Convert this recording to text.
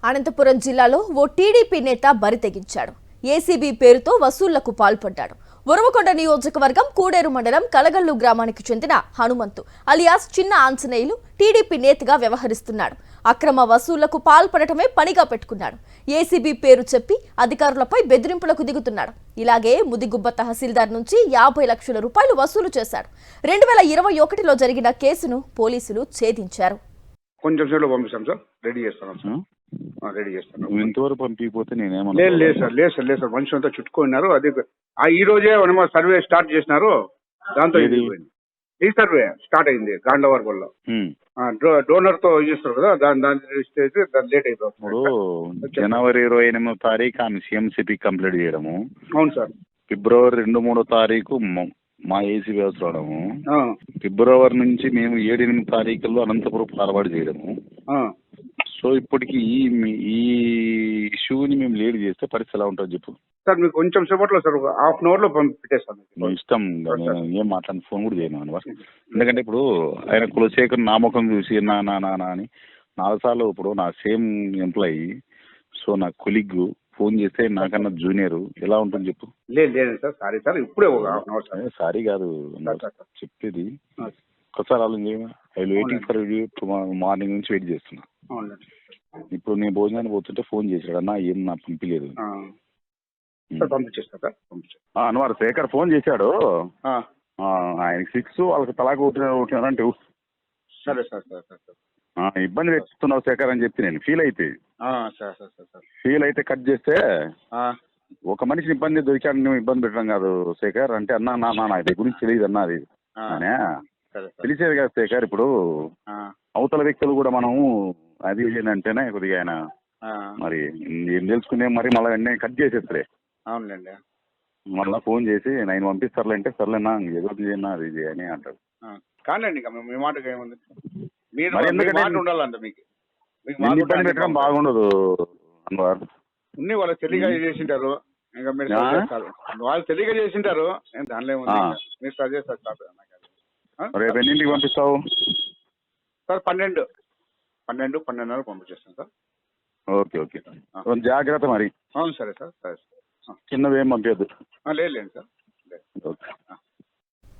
అనంతపురం జిల్లాలో ఓ టీడీపీ నేత బరితెగించాడు. ఏసీబీ పేరుతో వసూళ్లకు పాల్పడ్డాడు. ఉరవకొండ నియోజకవర్గం కూడేరు మండలం కలగల్లు గ్రామానికి చెందిన హనుమంతు అలియాస్ చిన్న ఆంజనేయులు టీడీపీ నేతగా వ్యవహరిస్తున్నాడు. అక్రమ వసూళ్లకు పాల్పడటమే పనిగా పెట్టుకున్నాడు. ఏసీబీ పేరు చెప్పి అధికారులపై బెదిరింపులకు దిగుతున్నాడు. ఇలాగే ముదిగుబ్బ తహసీల్దార్ నుంచి 50 లక్షల రూపాయలు వసూలు చేశాడు. 2021లో జరిగిన కేసును పోలీసులు ఛేదించారు. కొంచెం సేపు పంపిస్తాం సార్, రెడీ చేస్తాను సార్. రెడీ చేస్తాను. ఇంతవరకు పంపించకపోతే నేనేమో లేదు సార్ మనుషులు అంతా చుట్టుకున్నారు. అది ఈ రోజే సర్వే స్టార్ట్ చేసినారు. దాంతో ఈ సర్వే స్టార్ట్ అయింది గాండ్లవర్గంలో. డోనర్ తో చేస్తారు కదా, దాని లేట్ అయిపోతుంది. జనవరి 28వ తారీఖు ఆమె సిఎంసిపి కంప్లీట్ చేయడము. అవును సార్. ఫిబ్రవరి 2-3 తారీఖు మా ఏసీ వ్యవస్థ రావడము. ఫిబ్రవరి నుంచి మేము 7-8 తారీఖుల్లో అనంతపురం ఫార్వర్డ్ చేయడము. సో ఇప్పటికి ఈ ఇష్యూని మేము లీడ్ చేస్తే పరిస్థితి ఎలా ఉంటుంది చెప్పు సార్. మీకు కొంచెం సేపట్లో సార్, హాఫ్ అన్ అవర్ లో పెట్టేస్తాను. ఇష్టం, నేను ఏం మాట్లాడిన ఫోన్ కూడా చేయను. ఎందుకంటే ఇప్పుడు ఆయన కులశేఖర్ నామకం చూసి నా అని 4 సార్లు, ఇప్పుడు నా సేమ్ ఎంప్లాయీ, సో నా కొలీగ్ ఫోన్ చేస్తే నాకన్నా జూనియర్ ఎలా ఉంటుంది చెప్పు. లేదు సార్, సారీ సార్, ఇప్పుడే ఒక half an hour sir. Sorry కాదు చెప్పేది, ఒకసారి ఆలోచన. I will waiting for you morning నుంచి వెయిట్ చేస్తున్నా. ఇప్పుడు నేను భోజనానికి పోతుంటే ఫోన్ చేశాడు, అన్న ఏం నాకు పంపించలేదు. అన్నవారు శేఖర్ ఫోన్ చేశాడు, ఆయనకి 6 వాళ్ళకి తలాకు కొట్టినారంటే సరే సార్. ఇబ్బంది పెట్టుతున్నావు శేఖర్ అని చెప్పి నేను ఫీల్ అయితే కట్ చేస్తే, ఒక మనిషిని ఇబ్బంది దొరికాడు, నువ్వు ఇబ్బంది పెట్టడం కాదు శేఖర్ అంటే, అన్నా నా ఇది గురించి తెలియదు అన్న, అది తెలిసేది కదా శేఖర్. ఇప్పుడు అవతల వ్యక్తులు కూడా మనము అది అంటేనే కొద్దిగా ఆయన మరి ఏం తెలుసుకునే, మరి మళ్ళీ వెంటనే కట్ చేసేస్తారే. అవునులేండి. మళ్ళీ ఫోన్ చేసి 9 పంపిస్తారులే అంటే, సర్లేనా ఏదో చేయనా అది అని అంటాడు. కానండి, మీ మాటకి ఏముంది, ఉండాలంటే మీకు ఇబ్బంది పెట్టడం బాగుండదు. ఉన్ని వాళ్ళు తెలియగా చేసింటారు, ఇంకా మీరు వాళ్ళు తెలియగా చేసింటారు, దానిలో ఏముంది, మీరు సరి చేస్తారు సార్. రేపు ఎన్నింటికి పంపిస్తావు సార్? 12:30 పంపించేస్తాను సార్. ఓకే జాగ్రత్త మరి. అవును సరే సార్. చిన్నవేం పంపించద్దు. లేదు సార్. ఓకే.